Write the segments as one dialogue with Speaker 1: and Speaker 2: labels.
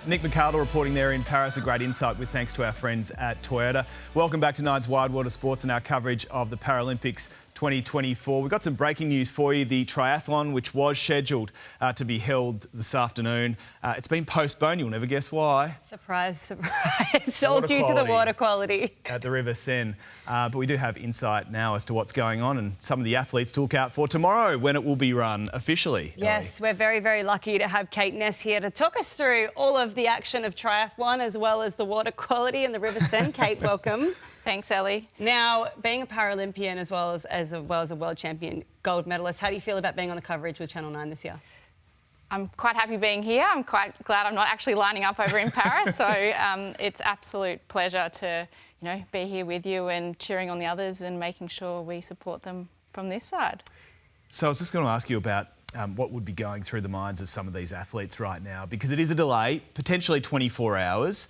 Speaker 1: Nick McArdle reporting there in Paris. A great insight with thanks to our friends at Toyota. Welcome back to Nine's Wide Water Sports and our coverage of the Paralympics 2024. We've got some breaking news for you. The triathlon, which was scheduled to be held this afternoon, it's been postponed. You'll never guess why.
Speaker 2: Surprise, surprise. All due to the water quality
Speaker 1: at the River Seine. But we do have insight now as to what's going on and some of the athletes to look out for tomorrow when it will be run officially.
Speaker 2: Yes, we're very, very lucky to have Kate Naess here to talk us through all of the action of triathlon as well as the water quality in the River Seine. Kate, welcome.
Speaker 3: Thanks, Ellie.
Speaker 2: Now, being a Paralympian as well as a world champion gold medalist, how do you feel about being on the coverage with Channel 9 this year?
Speaker 3: I'm quite happy being here. I'm quite glad I'm not actually lining up over in Paris. So it's absolute pleasure to, be here with you and cheering on the others and making sure we support them from this side.
Speaker 1: So I was just going to ask you about what would be going through the minds of some of these athletes right now, because it is a delay, potentially 24 hours.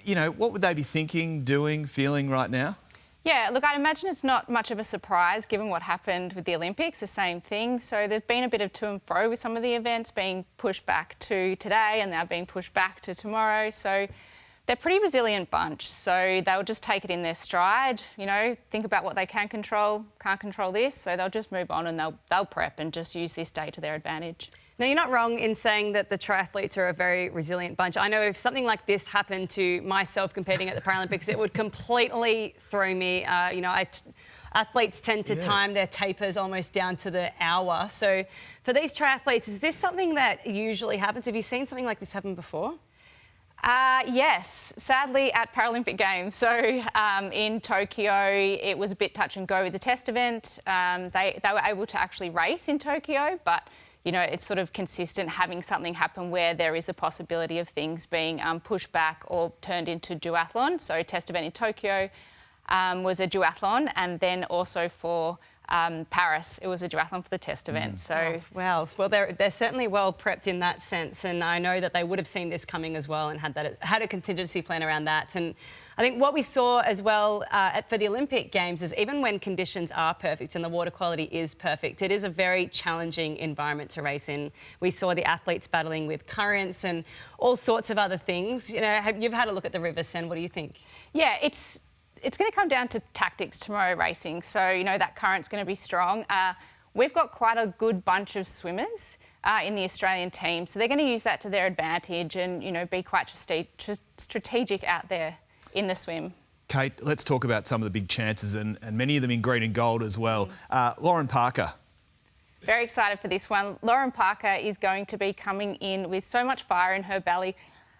Speaker 1: What would they be thinking, doing, feeling right now?
Speaker 3: Yeah, look, I'd imagine it's not much of a surprise given what happened with the Olympics, the same thing. So there's been a bit of to and fro with some of the events being pushed back to today and now being pushed back to tomorrow. So they're a pretty resilient bunch. So they'll just take it in their stride, think about what they can control, can't control this. So they'll just move on and they'll prep and just use this day to their advantage.
Speaker 2: Now, you're not wrong in saying that the triathletes are a very resilient bunch. I know if something like this happened to myself competing at the Paralympics, it would completely throw me. Athletes tend to time their tapers almost down to the hour. So for these triathletes, is this something that usually happens? Have you seen something like this happen before?
Speaker 3: Yes, sadly at Paralympic Games. So in Tokyo, it was a bit touch and go with the test event. They were able to actually race in Tokyo, but it's sort of consistent having something happen where there is the possibility of things being pushed back or turned into duathlon. So test event in Tokyo was a duathlon, and then also for Paris, it was a duathlon for the test event. So
Speaker 2: wow. Well, they're certainly well prepped in that sense, and I know that they would have seen this coming as well and had a contingency plan around that. And I think what we saw as well for the Olympic Games is even when conditions are perfect and the water quality is perfect, it is a very challenging environment to race in. We saw the athletes battling with currents and all sorts of other things. You've had a look at the River Seine. What do you think?
Speaker 3: Yeah, it's going to come down to tactics tomorrow racing. So, that current's going to be strong. We've got quite a good bunch of swimmers in the Australian team. So they're going to use that to their advantage and, be quite strategic out there in the swim.
Speaker 1: Kate, let's talk about some of the big chances and many of them in green and gold as well. Lauren Parker.
Speaker 3: Very excited for this one. Lauren Parker is going to be coming in with so much fire in her belly.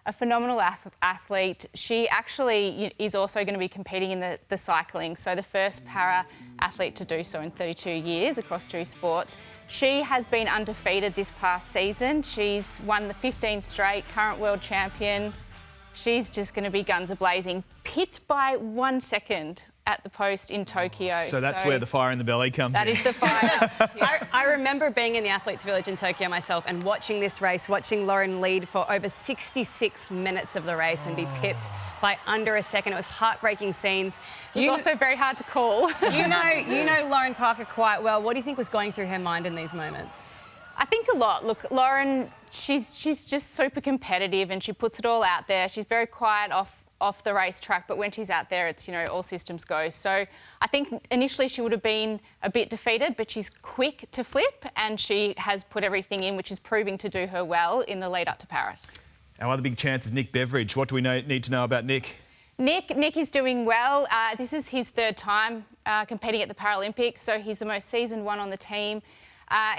Speaker 3: A phenomenal athlete. She actually is also going to be competing in the cycling. So the first para athlete to do so in 32 years across 2 sports. She has been undefeated this past season. She's won the 15 straight, current world champion. She's just going to be guns a-blazing. Pit by 1 second at the post in Tokyo.
Speaker 1: So that's where the fire in the belly comes in.
Speaker 3: That is the fire.
Speaker 2: Yeah. I remember being in the Athletes Village in Tokyo myself and watching this race, watching Lauren lead for over 66 minutes of the race and be pipped by under a second. It was heartbreaking scenes.
Speaker 3: It was also very hard to call.
Speaker 2: You know Lauren Parker quite well. What do you think was going through her mind in these moments?
Speaker 3: I think a lot. Look, Lauren, she's just super competitive and she puts it all out there. She's very quiet off the racetrack, but when she's out there, it's, all systems go. So I think initially she would have been a bit defeated, but she's quick to flip and she has put everything in, which is proving to do her well in the lead up to Paris.
Speaker 1: Our other big chance is Nick Beveridge. What do we need to know about Nick?
Speaker 3: Nick is doing well. This is his 3rd time competing at the Paralympics, so he's the most seasoned one on the team.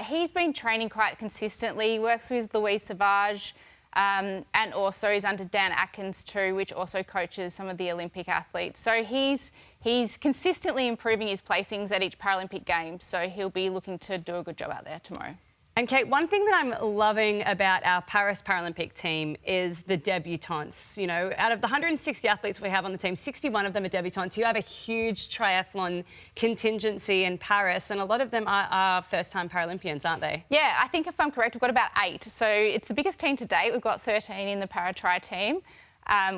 Speaker 3: He's been training quite consistently. He works with Louise Savage and also is under Dan Atkins too, which also coaches some of the Olympic athletes. So he's consistently improving his placings at each Paralympic Games, so he'll be looking to do a good job out there tomorrow.
Speaker 2: And Kate, one thing that I'm loving about our Paris Paralympic team is the debutantes. Out of the 160 athletes we have on the team, 61 of them are debutantes. You have a huge triathlon contingency in Paris, and a lot of them are first-time Paralympians, aren't they?
Speaker 3: Yeah, I think if I'm correct, we've got about 8. So it's the biggest team to date. We've got 13 in the para-tri team,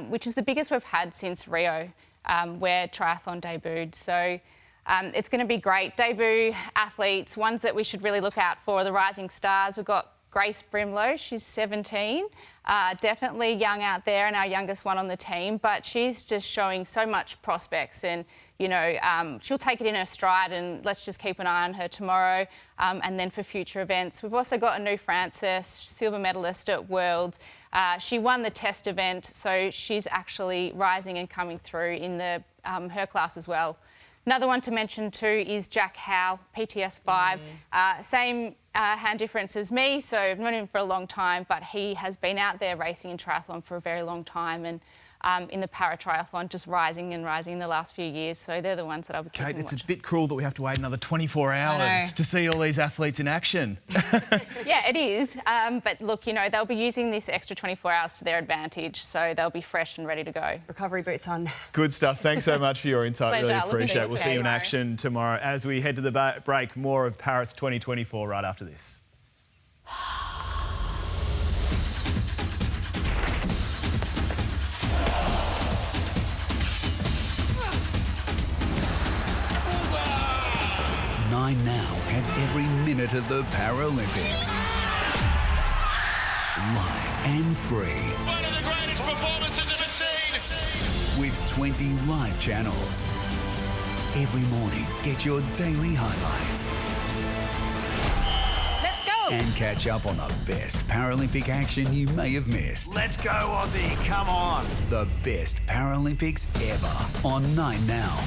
Speaker 3: which is the biggest we've had since Rio, where triathlon debuted. So it's going to be great. Debut athletes, ones that we should really look out for, are the rising stars. We've got Grace Brimlow. She's 17. Definitely young out there and our youngest one on the team, but she's just showing so much prospects and, you know, she'll take it in her stride, and let's just keep an eye on her tomorrow and then for future events. We've also got Anu Francis, silver medalist at Worlds. She won the test event, so she's actually rising and coming through in the her class as well. Another one to mention too is Jack Howell, PTS 5. Same hand difference as me, so I've known him for a long time, but he has been out there racing in triathlon for a very long time, and in the para-triathlon, just rising and rising in the last few years. So they're the ones that I'll be keeping
Speaker 1: Kate, it's
Speaker 3: watching.
Speaker 1: a bit cruel that we have to wait another 24 hours to see all these athletes in action.
Speaker 3: Yeah, it is. But look, you know, they'll be using this extra 24 hours to their advantage, so they'll be fresh and ready to go.
Speaker 2: Recovery boots on.
Speaker 1: Good stuff. Thanks so much for your insight.
Speaker 3: Pleasure.
Speaker 1: Really
Speaker 3: Looking
Speaker 1: appreciate it.
Speaker 3: forward
Speaker 1: We'll
Speaker 3: to
Speaker 1: see
Speaker 3: it
Speaker 1: you in
Speaker 3: tomorrow.
Speaker 1: action tomorrow as we head to the break. More of Paris 2024 right after this.
Speaker 4: Nine Now has every minute of the Paralympics. Live and free.
Speaker 5: One of the greatest performances ever seen.
Speaker 4: With 20 live channels. Every morning, get your daily highlights.
Speaker 6: Let's go!
Speaker 4: And catch up on the best Paralympic action you may have missed.
Speaker 5: Let's go, Aussie. Come on.
Speaker 4: The best Paralympics ever on 9 Now.